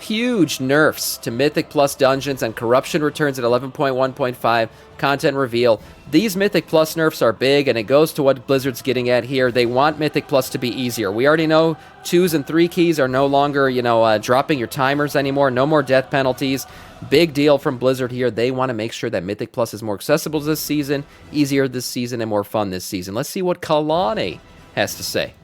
huge nerfs to Mythic Plus dungeons, and corruption returns at 11.1.5, content reveal. These Mythic Plus nerfs are big, and it goes to what Blizzard's getting at here. They want Mythic Plus to be easier. We already know 2s and 3 keys are no longer, dropping your timers anymore. No more death penalties. Big deal from Blizzard here. They want to make sure that Mythic Plus is more accessible this season, easier this season, and more fun this season. Let's see what Kalani has to say.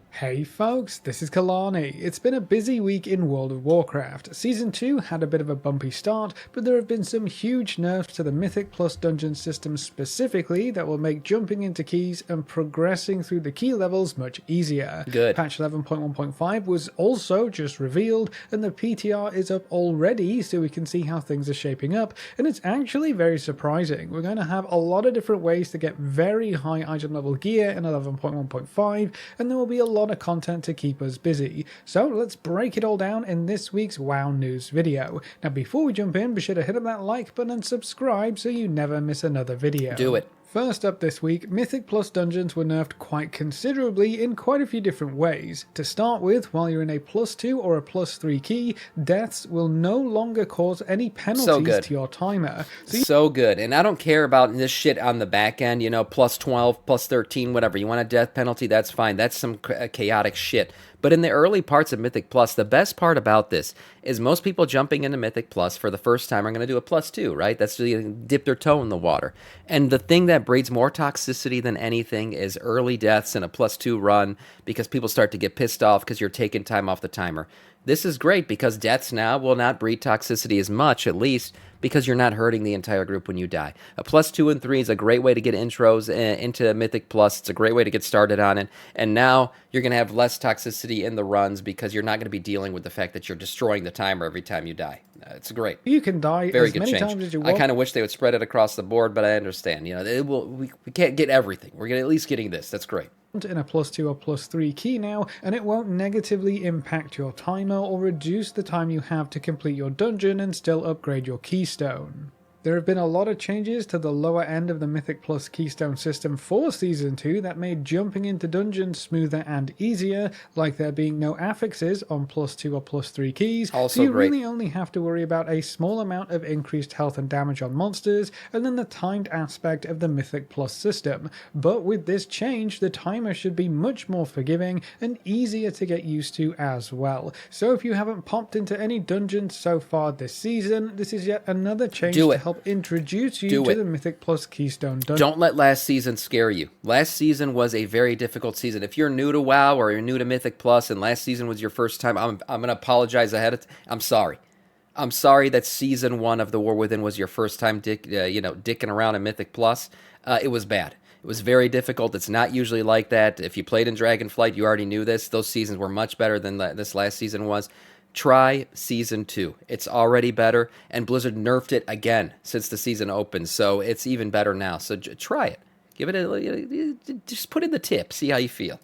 Hey folks, this is Kalani. It's been a busy week in World of Warcraft. Season 2 had a bit of a bumpy start, but there have been some huge nerfs to the Mythic Plus dungeon system specifically that will make jumping into keys and progressing through the key levels much easier. Good. Patch 11.1.5 was also just revealed, and the PTR is up already so we can see how things are shaping up, and it's actually very surprising. We're going to have a lot of different ways to get very high item level gear in 11.1.5, and there will be a lot of content to keep us busy. So let's break it all down in this week's WoW News video. Now before we jump in, be sure to hit up that like button and subscribe so you never miss another video. Do it. First up this week, Mythic Plus dungeons were nerfed quite considerably in quite a few different ways. To start with, while you're in a +2 or a +3 key, deaths will no longer cause any penalties to your timer. So good. And I don't care about this shit on the back end, +12, +13, whatever. You want a death penalty, that's fine. That's some chaotic shit. But in the early parts of Mythic Plus, the best part about this is most people jumping into Mythic Plus for the first time are going to do a +2, right? That's to dip their toe in the water. And the thing that breeds more toxicity than anything is early deaths in a +2 run, because people start to get pissed off because you're taking time off the timer. This is great because deaths now will not breed toxicity as much, at least, because you're not hurting the entire group when you die. A +2 and 3 is a great way to get intros into Mythic Plus. It's a great way to get started on it. And now you're going to have less toxicity in the runs because you're not going to be dealing with the fact that you're destroying the timer every time you die. It's great. You can die Very as good many change. times as you want. I kind of wish they would spread it across the board, but I understand. We can't get everything. We're at least getting this. That's great. In a +2 or +3 key now, and it won't negatively impact your timer or reduce the time you have to complete your dungeon and still upgrade your keystone. There have been a lot of changes to the lower end of the Mythic Plus Keystone system for Season 2 that made jumping into dungeons smoother and easier, like there being no affixes on +2 or +3 keys, Also so you great. really only have to worry about a small amount of increased health and damage on monsters, and then the timed aspect of the Mythic Plus system. But with this change, the timer should be much more forgiving and easier to get used to as well. So if you haven't popped into any dungeons so far this season, this is yet another change to help introduce you to the Mythic Plus Keystone dungeon. Don't let last season scare you. Last season was a very difficult season. If you're new to WoW or you're new to Mythic Plus and last season was your first time, I'm going to apologize ahead of time. I'm sorry. I'm sorry that Season 1 of The War Within was your first time dicking around in Mythic Plus. It was bad. It was very difficult. It's not usually like that. If you played in Dragonflight, you already knew this. Those seasons were much better than this last season was. Try Season 2. It's already better, and Blizzard nerfed it again since the season opened, so it's even better now. So try it. Give it just put in the tip. See how you feel.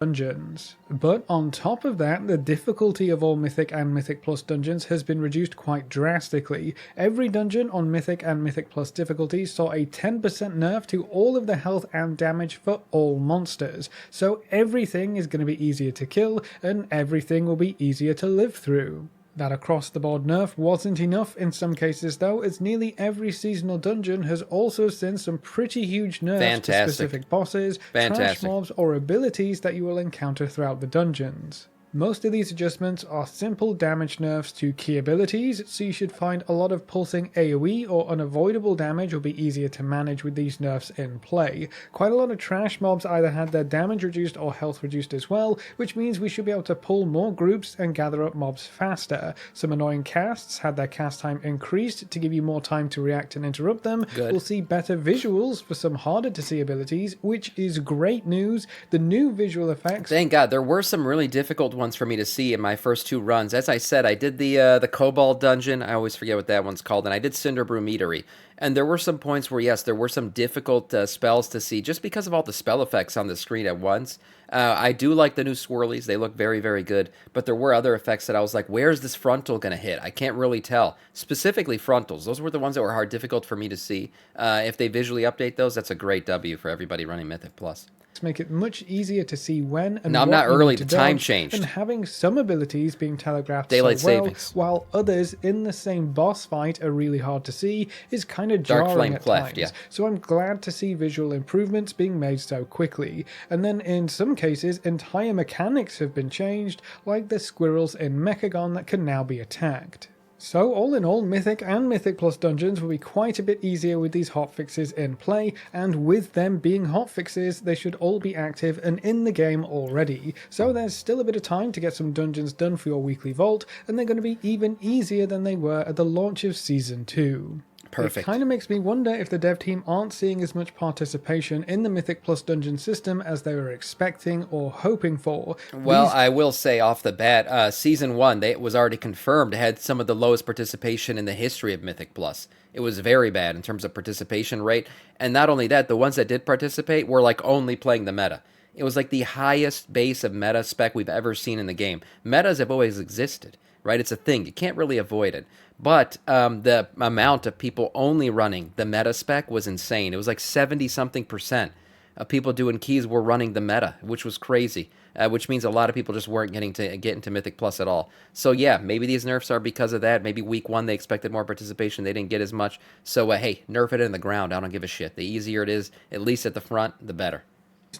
Dungeons. But on top of that, the difficulty of all Mythic and Mythic Plus dungeons has been reduced quite drastically. Every dungeon on Mythic and Mythic Plus difficulty saw a 10% nerf to all of the health and damage for all monsters. So everything is going to be easier to kill, and everything will be easier to live through. That across-the-board nerf wasn't enough in some cases though, as nearly every seasonal dungeon has also seen some pretty huge nerfs to specific bosses, trash mobs, or abilities that you will encounter throughout the dungeons. Most of these adjustments are simple damage nerfs to key abilities, so you should find a lot of pulsing AoE or unavoidable damage will be easier to manage with these nerfs in play. Quite a lot of trash mobs either had their damage reduced or health reduced as well, which means we should be able to pull more groups and gather up mobs faster. Some annoying casts had their cast time increased to give you more time to react and interrupt them. We'll see better visuals for some harder to see abilities, which is great news. The new visual effects... Thank God, there were some really difficult ones for me to see in my first 2 runs. As I said, I did the Cobalt dungeon. I always forget what that one's called. And I did Cinderbrew Meadery. And there were some points where, yes, there were some difficult spells to see just because of all the spell effects on the screen at once. I do like the new swirlies. They look very, very good. But there were other effects that I was like, where's this frontal going to hit? I can't really tell. Specifically frontals. Those were the ones that were difficult for me to see. If they visually update those, that's a great W for everybody running Mythic Plus. make it much easier to see when and No, I'm what not you early. need to The time dodge, changed. and having some abilities being telegraphed Daylight so well, savings. while others in the same boss fight are really hard to see, is kind of Dark jarring Flame at Cleft, times. yeah. So I'm glad to see visual improvements being made so quickly. And then in some cases, entire mechanics have been changed, like the squirrels in Mechagon that can now be attacked. So all in all, Mythic and Mythic Plus dungeons will be quite a bit easier with these hotfixes in play, and with them being hotfixes, they should all be active and in the game already. So there's still a bit of time to get some dungeons done for your weekly vault, and they're going to be even easier than they were at the launch of Season 2. Perfect. It kind of makes me wonder if the dev team aren't seeing as much participation in the Mythic Plus dungeon system as they were expecting or hoping for. Well, I will say off the bat, Season 1, it was already confirmed, had some of the lowest participation in the history of Mythic Plus. It was very bad in terms of participation rate. And not only that, the ones that did participate were like only playing the meta. It was like the highest base of meta spec we've ever seen in the game. Metas have always existed, right? It's a thing. You can't really avoid it. But the amount of people only running the meta spec was insane. It was like 70-something% of people doing keys were running the meta, which was crazy, which means a lot of people just weren't getting to get into Mythic Plus at all. So yeah, maybe these nerfs are because of that. Maybe week 1 they expected more participation. They didn't get as much. So hey, nerf it in the ground. I don't give a shit. The easier it is, at least at the front, the better.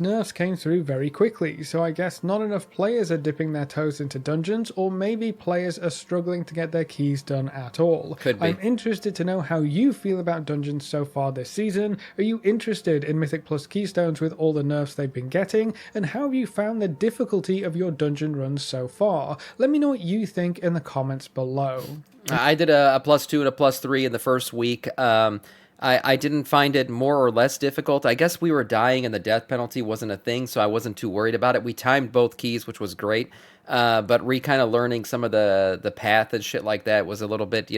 Nerfs came through very quickly, so I guess not enough players are dipping their toes into dungeons, or maybe players are struggling to get their keys done at all. Could be. I'm interested to know how you feel about dungeons so far this season. Are you interested in Mythic Plus Keystones with all the nerfs they've been getting? And how have you found the difficulty of your dungeon runs so far? Let me know what you think in the comments below. I did a +2 and a +3 in the first week. I didn't find it more or less difficult. I guess we were dying and the death penalty wasn't a thing, so I wasn't too worried about it. We timed both keys, which was great, but kind of learning some of the path and shit like that was a little bit,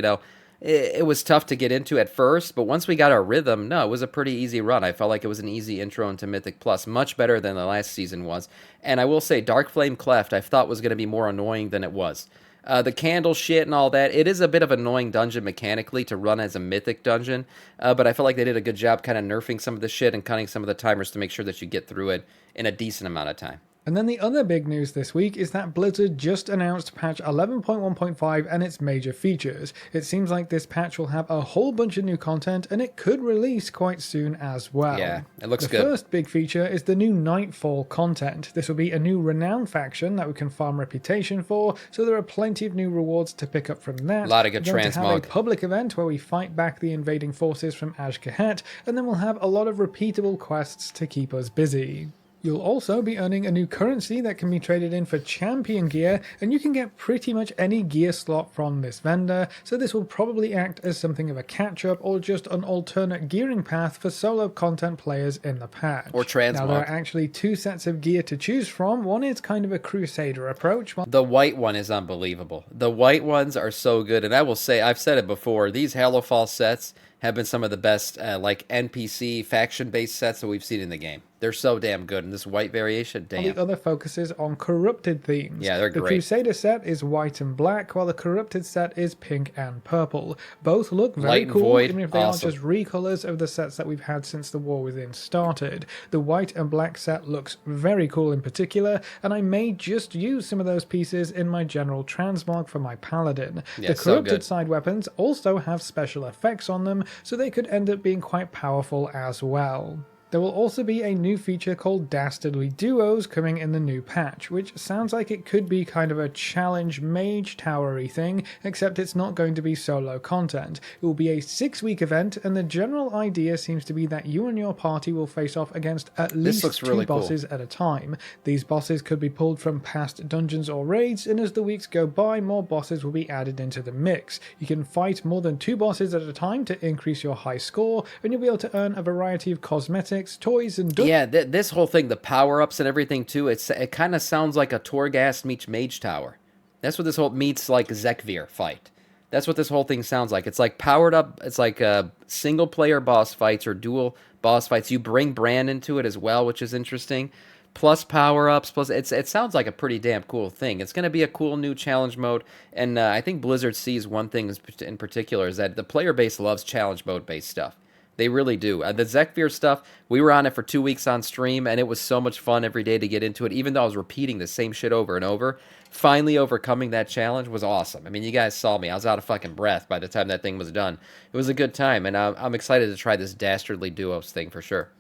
it was tough to get into at first, but once we got our rhythm, no, it was a pretty easy run. I felt like it was an easy intro into Mythic Plus, much better than the last season was. And I will say, Dark Flame Cleft, I thought was going to be more annoying than it was. The candle shit and all that, it is a bit of an annoying dungeon mechanically to run as a Mythic dungeon, but I feel like they did a good job kind of nerfing some of the shit and cutting some of the timers to make sure that you get through it in a decent amount of time. And then the other big news this week is that Blizzard just announced patch 11.1.5 and its major features. It seems like this patch will have a whole bunch of new content and it could release quite soon as well. Yeah, it looks good. The first big feature is the new Nightfall content. This will be a new renown faction that we can farm reputation for, so there are plenty of new rewards to pick up from that. A lot of good We're going to have transmog. a public event where we fight back the invading forces from Azj-Kahet, and then we'll have a lot of repeatable quests to keep us busy. You'll also be earning a new currency that can be traded in for champion gear, and you can get pretty much any gear slot from this vendor, so this will probably act as something of a catch-up or just an alternate gearing path for solo content players in the patch. Or transmog. Now there are actually 2 sets of gear to choose from. One is kind of a Crusader approach. The white one is unbelievable. The white ones are so good, and I will say, I've said it before, these Hallowfall sets have been some of the best NPC faction-based sets that we've seen in the game. They're so damn good, and this white variation, damn. The other focuses on corrupted themes. Yeah, they're The great. Crusader set is white and black, while the corrupted set is pink and purple. Both look very Light and cool, Void, even if they awesome. are just recolors of the sets that we've had since the War Within started. The white and black set looks very cool in particular, and I may just use some of those pieces in my general transmog for my paladin. Yeah, The so corrupted good. side weapons also have special effects on them, so they could end up being quite powerful as well. There will also be a new feature called Dastardly Duos coming in the new patch, which sounds like it could be kind of a challenge mage towery thing, except it's not going to be solo content. It will be a 6-week event, and the general idea seems to be that you and your party will face off against at least looks 2 really cool. bosses at a time. These bosses could be pulled from past dungeons or raids, and as the weeks go by, more bosses will be added into the mix. You can fight more than 2 bosses at a time to increase your high score, and you'll be able to earn a variety of cosmetics, toys, and Yeah, this whole thing, the power-ups and everything, too, it kind of sounds like a Torghast meets Mage Tower. That's what this whole meets, like, Zekvir fight. That's what this whole thing sounds like. It's like powered up, it's like single-player boss fights or dual boss fights. You bring Bran into it as well, which is interesting. Plus power-ups, plus it sounds like a pretty damn cool thing. It's going to be a cool new challenge mode, and I think Blizzard sees one thing in particular, is that the player base loves challenge mode-based stuff. They really do. The Zekfir stuff, we were on it for 2 weeks on stream, and it was so much fun every day to get into it, even though I was repeating the same shit over and over. Finally overcoming that challenge was awesome. I mean, you guys saw me. I was out of fucking breath by the time that thing was done. It was a good time, and I'm excited to try this Dastardly Duos thing for sure.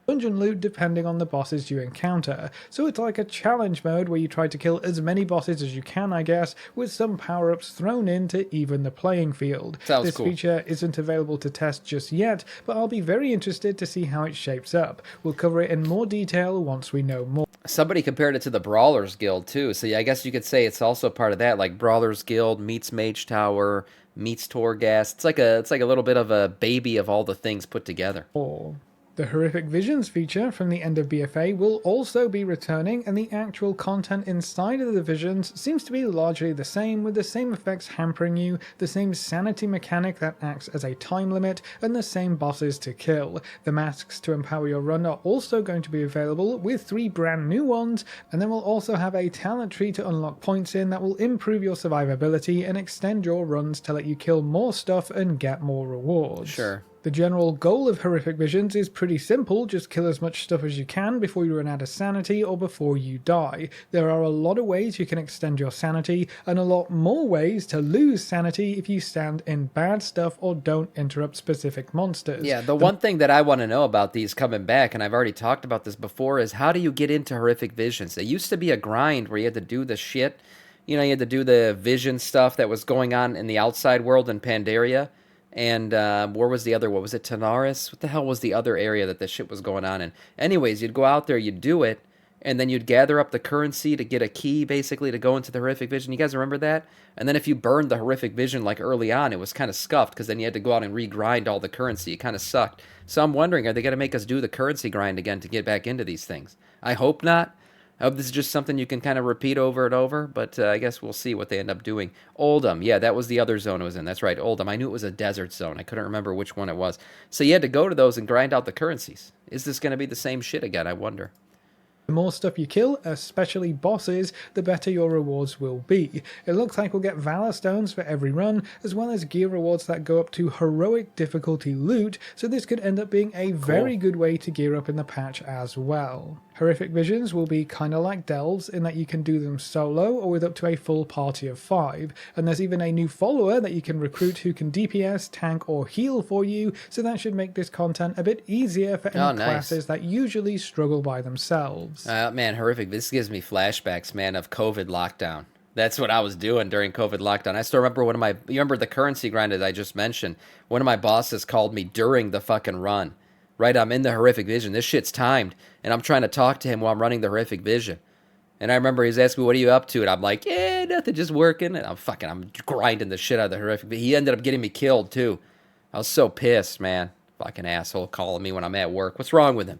Dungeon loot depending on the bosses you encounter, so it's like a challenge mode where you try to kill as many bosses as you can, I guess, with some power-ups thrown in to even the playing field. Sounds this cool. feature isn't available to test just yet, but I'll be very interested to see how it shapes up. We'll cover it in more detail once we know more. Somebody compared it to the Brawlers Guild too, so yeah, I guess you could say it's also part of that, like Brawlers Guild meets Mage Tower meets Torghast. It's like a little bit of a baby of all the things put together. The Horrific Visions feature from the end of BFA will also be returning, and the actual content inside of the visions seems to be largely the same, with the same effects hampering you, the same sanity mechanic that acts as a time limit, and the same bosses to kill. The masks to empower your run are also going to be available, with 3 brand new ones, and then we'll also have a talent tree to unlock points in that will improve your survivability and extend your runs to let you kill more stuff and get more rewards. Sure. The general goal of Horrific Visions is pretty simple, just kill as much stuff as you can before you run out of sanity or before you die. There are a lot of ways you can extend your sanity, and a lot more ways to lose sanity if you stand in bad stuff or don't interrupt specific monsters. Yeah, the one thing that I want to know about these coming back, and I've already talked about this before, is how do you get into Horrific Visions? It used to be a grind where you had to do the shit. You know, you had to do the vision stuff that was going on in the outside world in Pandaria. And where was the other? What was it? Tanaris? What the hell was the other area that this shit was going on in? Anyways, you'd go out there, you'd do it, and then you'd gather up the currency to get a key, basically, to go into the Horrific Vision. You guys remember that? And then if you burned the Horrific Vision, like, early on, it was kind of scuffed, because then you had to go out and regrind all the currency. It kind of sucked. So I'm wondering, are they going to make us do the currency grind again to get back into these things? I hope not. I hope this is just something you can kind of repeat over and over, but I guess we'll see what they end up doing. Oldham, yeah, that was the other zone it was in. That's right, Oldham. I knew it was a desert zone. I couldn't remember which one it was. So you had to go to those and grind out the currencies. Is this going to be the same shit again, I wonder? The more stuff you kill, especially bosses, the better your rewards will be. It looks like we'll get Valor Stones for every run, as well as gear rewards that go up to heroic difficulty loot, so this could end up being a very good way to gear up in the patch as well. Horrific Visions will be kinda like Delves in that you can do them solo or with up to a full party of 5, and there's even a new follower that you can recruit who can DPS, tank or heal for you, so that should make this content a bit easier for any classes that usually struggle by themselves. Man, Horrific, this gives me flashbacks, man, of COVID lockdown. That's what I was doing during COVID lockdown. I still remember you remember the currency grind that I just mentioned? One of my bosses called me during the fucking run. Right, I'm in the Horrific Vision. This shit's timed, and I'm trying to talk to him while I'm running the Horrific Vision. And I remember he's asking me, what are you up to? And I'm like, yeah, nothing, just working. And I'm grinding the shit out of the Horrific Vision. He ended up getting me killed, too. I was so pissed, man. Fucking asshole calling me when I'm at work. What's wrong with him?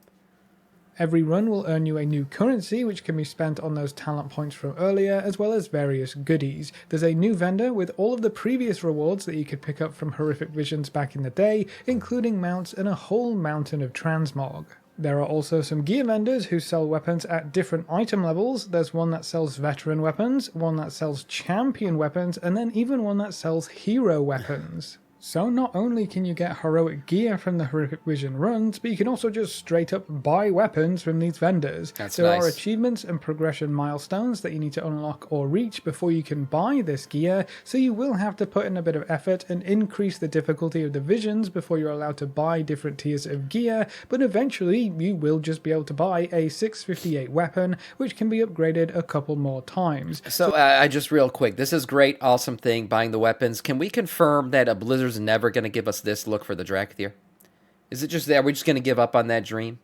Every run will earn you a new currency, which can be spent on those talent points from earlier, as well as various goodies. There's a new vendor with all of the previous rewards that you could pick up from Horrific Visions back in the day, including mounts and a whole mountain of transmog. There are also some gear vendors who sell weapons at different item levels. There's one that sells veteran weapons, one that sells champion weapons, and then even one that sells hero weapons. So not only can you get heroic gear from the Horrific Vision runs, but you can also just straight up buy weapons from these vendors. There are achievements and progression milestones that you need to unlock or reach before you can buy this gear, so you will have to put in a bit of effort and increase the difficulty of the visions before you're allowed to buy different tiers of gear, but eventually you will just be able to buy a 658 weapon, which can be upgraded a couple more times. So I just real quick, this is great, awesome thing, buying the weapons. Can we confirm that a Blizzard's never going to give us this look for the Drakthir? Is it just that we're just going to give up on that dream?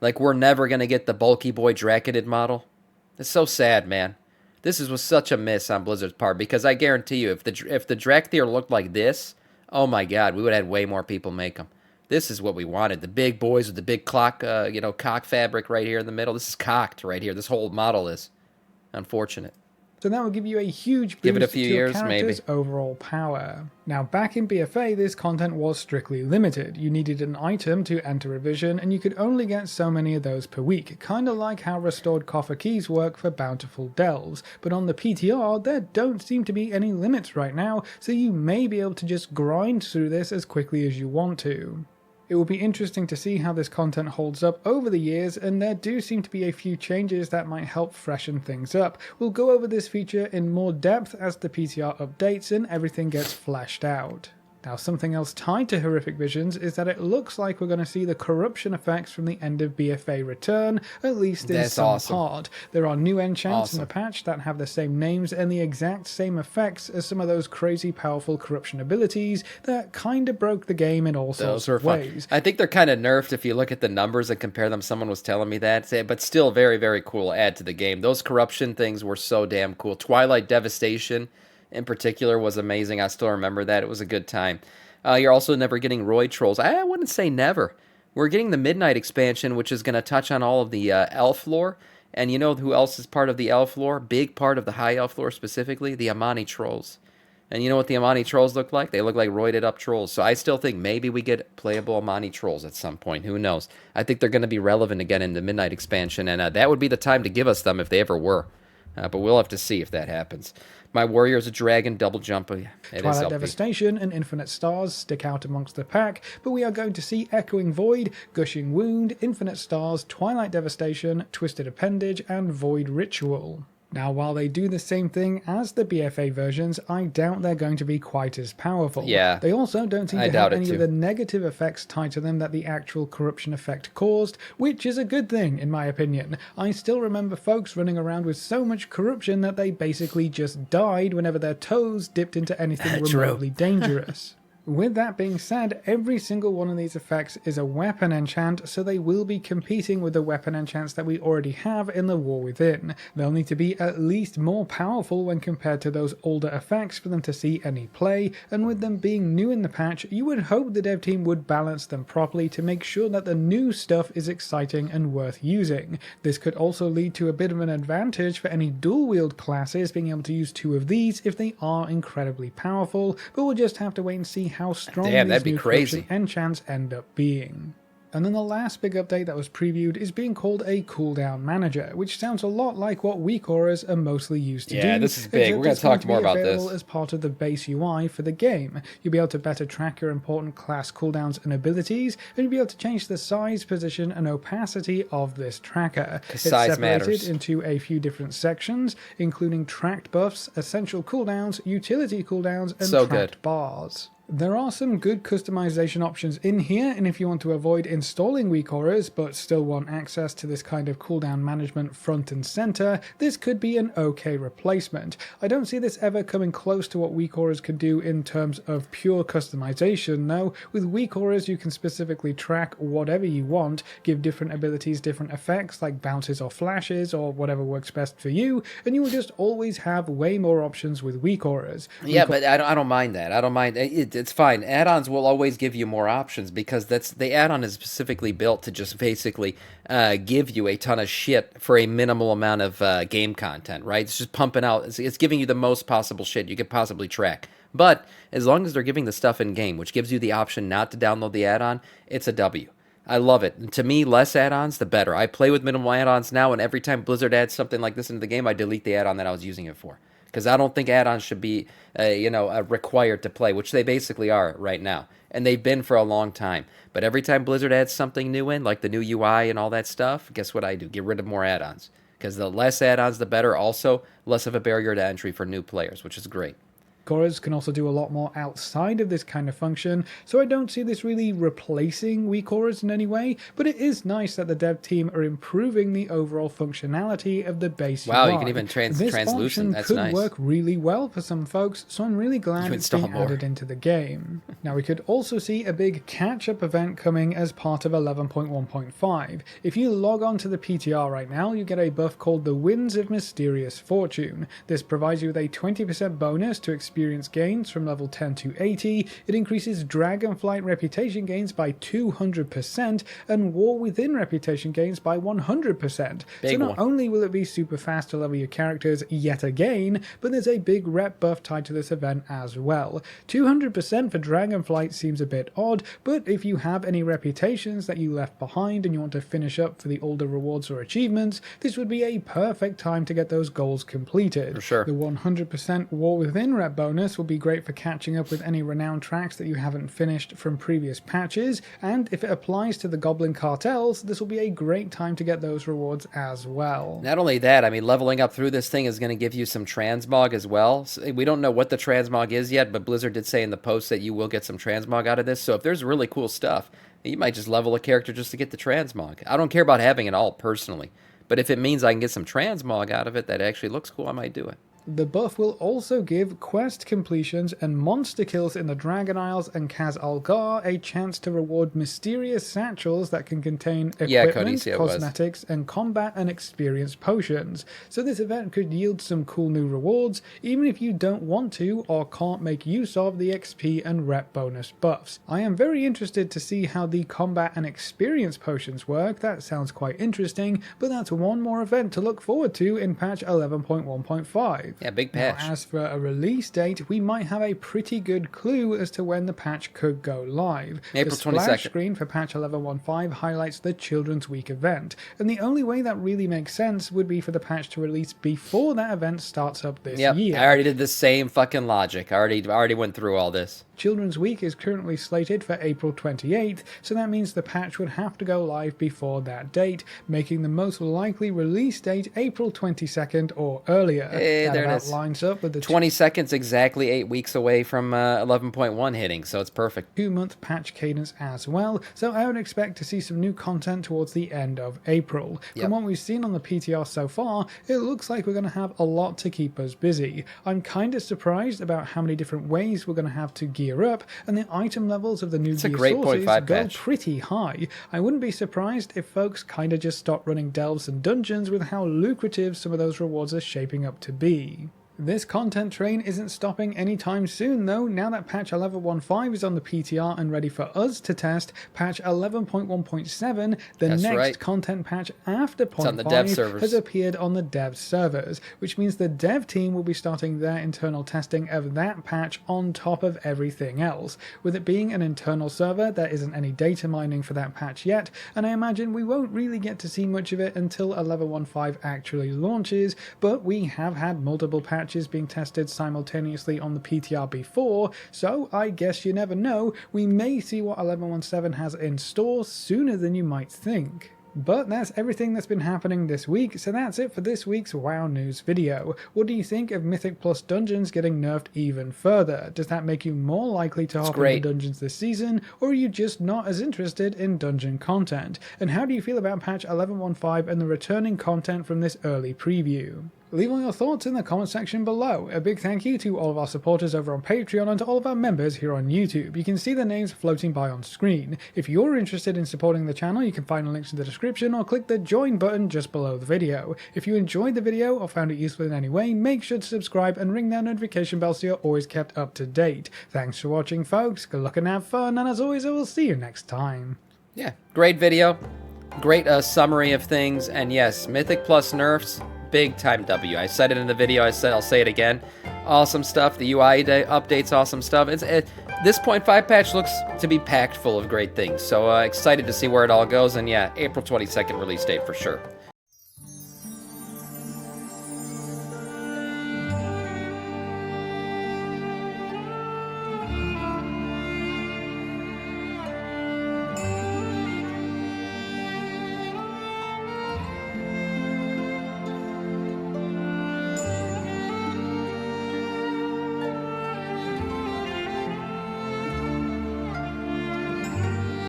Like, we're never going to get the bulky boy Drakatid model? It's so sad, man. This was such a miss on Blizzard's part, because I guarantee you, if the Drakthir looked like this, oh my god, we would have had way more people make them. This is what we wanted. The big boys with the big cock fabric right here in the middle. This is cocked right here. This whole model is. Unfortunate. So that will give you a huge boost to your character's maybe. Overall power. Now, back in BFA, this content was strictly limited. You needed an item to enter a vision, and you could only get so many of those per week, kinda like how restored coffer keys work for bountiful delves. But on the PTR, there don't seem to be any limits right now, so you may be able to just grind through this as quickly as you want to. It will be interesting to see how this content holds up over the years, and there do seem to be a few changes that might help freshen things up. We'll go over this feature in more depth as the PTR updates and everything gets fleshed out. Now, something else tied to Horrific Visions is that it looks like we're going to see the corruption effects from the end of BFA return, at least in some part. There are new enchants in the patch that have the same names and the exact same effects as some of those crazy powerful corruption abilities that kind of broke the game in all sorts of ways. I think they're kind of nerfed if you look at the numbers and compare them. Someone was telling me that, but still very, very cool add to the game. Those corruption things were so damn cool. Twilight Devastation in particular was amazing. I still remember that. It was a good time. You're also never getting Roid Trolls. I wouldn't say never. We're getting the Midnight expansion, which is going to touch on all of the elf lore. And you know who else is part of the elf lore? Big part of the high elf lore specifically? The Amani Trolls. And you know what the Amani Trolls look like? They look like roided up trolls. So I still think maybe we get playable Amani Trolls at some point. Who knows? I think they're going to be relevant again in the Midnight expansion. And that would be the time to give us them if they ever were. But we'll have to see if that happens. My warrior is a dragon, double jump. Twilight Devastation and Infinite Stars stick out amongst the pack, but we are going to see Echoing Void, Gushing Wound, Infinite Stars, Twilight Devastation, Twisted Appendage, and Void Ritual. Now, while they do the same thing as the BFA versions, I doubt they're going to be quite as powerful. Yeah, they also don't seem to have any of the negative effects tied to them that the actual corruption effect caused, which is a good thing, in my opinion. I still remember folks running around with so much corruption that they basically just died whenever their toes dipped into anything remotely dangerous. With that being said, every single one of these effects is a weapon enchant, so they will be competing with the weapon enchants that we already have in the War Within. They'll need to be at least more powerful when compared to those older effects for them to see any play, and with them being new in the patch, you would hope the dev team would balance them properly to make sure that the new stuff is exciting and worth using. This could also lead to a bit of an advantage for any dual-wield classes being able to use two of these if they are incredibly powerful, but we'll just have to wait and see how strong these new corruption enchants end up being. And then the last big update that was previewed is being called a cooldown manager, which sounds a lot like what weak auras are mostly used to do. Yeah, this is big. We're going to talk more about this. As part of the base UI for the game. You'll be able to better track your important class cooldowns and abilities, and you'll be able to change the size, position, and opacity of this tracker. It's separated into a few different sections, including tracked buffs, essential cooldowns, utility cooldowns, and tracked bars. There are some good customization options in here, and if you want to avoid installing weak auras but still want access to this kind of cooldown management front and center, this could be an okay replacement. I don't see this ever coming close to what weak auras could do in terms of pure customization though. With weak auras you can specifically track whatever you want, give different abilities different effects like bounces or flashes or whatever works best for you, and you will just always have way more options with weak auras. Yeah, but I don't mind that. I don't mind it's fine. Add-ons will always give you more options because the add-on is specifically built to just basically give you a ton of shit for a minimal amount of game content, right? It's just pumping out. It's giving you the most possible shit you could possibly track. But as long as they're giving the stuff in-game, which gives you the option not to download the add-on, it's a W. I love it. And to me, less add-ons, the better. I play with minimal add-ons now, and every time Blizzard adds something like this into the game, I delete the add-on that I was using it for. Because I don't think add-ons should be, required to play, which they basically are right now. And they've been for a long time. But every time Blizzard adds something new in, like the new UI and all that stuff, guess what I do? Get rid of more add-ons. Because the less add-ons, the better. Also, less of a barrier to entry for new players, which is great. Auras can also do a lot more outside of this kind of function, so I don't see this really replacing weak auras in any way, but it is nice that the dev team are improving the overall functionality of the base UI. Wow, you can even translucent. That's nice. This option could work really well for some folks, so I'm really glad it's being added into the game. Now, we could also see a big catch-up event coming as part of 11.1.5. If you log on to the PTR right now, you get a buff called the Winds of Mysterious Fortune. This provides you with a 20% bonus to experience gains from level 10 to 80, it increases Dragonflight reputation gains by 200% and War Within reputation gains by 100%. So not only will it be super fast to level your characters yet again, but there's a big rep buff tied to this event as well. 200% for Dragonflight seems a bit odd, but if you have any reputations that you left behind and you want to finish up for the older rewards or achievements, this would be a perfect time to get those goals completed. For sure. The 100% War Within rep buff bonus will be great for catching up with any renowned tracks that you haven't finished from previous patches, and if it applies to the Goblin Cartels, this will be a great time to get those rewards as well. Not only that, I mean, leveling up through this thing is going to give you some transmog as well. So we don't know what the transmog is yet, but Blizzard did say in the post that you will get some transmog out of this. So if there's really cool stuff, you might just level a character just to get the transmog. I don't care about having it all personally, but if it means I can get some transmog out of it that actually looks cool, I might do it. The buff will also give quest completions and monster kills in the Dragon Isles and Kaz Algar a chance to reward mysterious satchels that can contain equipment, cosmetics, and combat and experience potions. So this event could yield some cool new rewards, even if you don't want to or can't make use of the XP and rep bonus buffs. I am very interested to see how the combat and experience potions work. That sounds quite interesting, but that's one more event to look forward to in patch 11.1.5. Yeah, big patch. Now, as for a release date, we might have a pretty good clue as to when the patch could go live. April 22nd. The splash screen for patch 11.1.5 highlights the Children's Week event, and the only way that really makes sense would be for the patch to release before that event starts up this year. I already did the same fucking logic. I already went through all this. Children's Week is currently slated for April 28th, so that means the patch would have to go live before that date, making the most likely release date April 22nd or earlier. There it is. Lines up with the 22nd's exactly 8 weeks away from 11.1 hitting, so it's perfect. 2-month patch cadence as well, so I would expect to see some new content towards the end of April. From what we've seen on the PTR so far, it looks like we're going to have a lot to keep us busy. I'm kind of surprised about how many different ways we're going to have to gear up, and the item levels of the new gear sources go pretty high. I wouldn't be surprised if folks kind of just stop running delves and dungeons with how lucrative some of those rewards are shaping up to be. This content train isn't stopping anytime soon though. Now that patch 11.1.5 is on the PTR and ready for us to test, patch 11.1.7, the next content patch after 0.5 has appeared on the dev servers, which means the dev team will be starting their internal testing of that patch on top of everything else. With it being an internal server, there isn't any data mining for that patch yet, and I imagine we won't really get to see much of it until 11.1.5 actually launches, but we have had multiple patches being tested simultaneously on the PTR before, so I guess you never know, we may see what 11.1.7 has in store sooner than you might think. But that's everything that's been happening this week, so that's it for this week's WoW News video. What do you think of Mythic Plus dungeons getting nerfed even further? Does that make you more likely to hop into dungeons this season, or are you just not as interested in dungeon content? And how do you feel about patch 11.1.5 and the returning content from this early preview? Leave all your thoughts in the comment section below. A big thank you to all of our supporters over on Patreon and to all of our members here on YouTube. You can see their names floating by on screen. If you're interested in supporting the channel, you can find the links in the description or click the join button just below the video. If you enjoyed the video or found it useful in any way, make sure to subscribe and ring that notification bell so you're always kept up to date. Thanks for watching, folks. Good luck and have fun, and as always, I will see you next time. Yeah, great video. Great summary of things, and yes, Mythic Plus nerfs. Big time W. I said it in the video. I'll say it again. Awesome stuff. The UI updates, awesome stuff. This 0.5 patch looks to be packed full of great things. So excited to see where it all goes. And yeah, April 22nd release date for sure.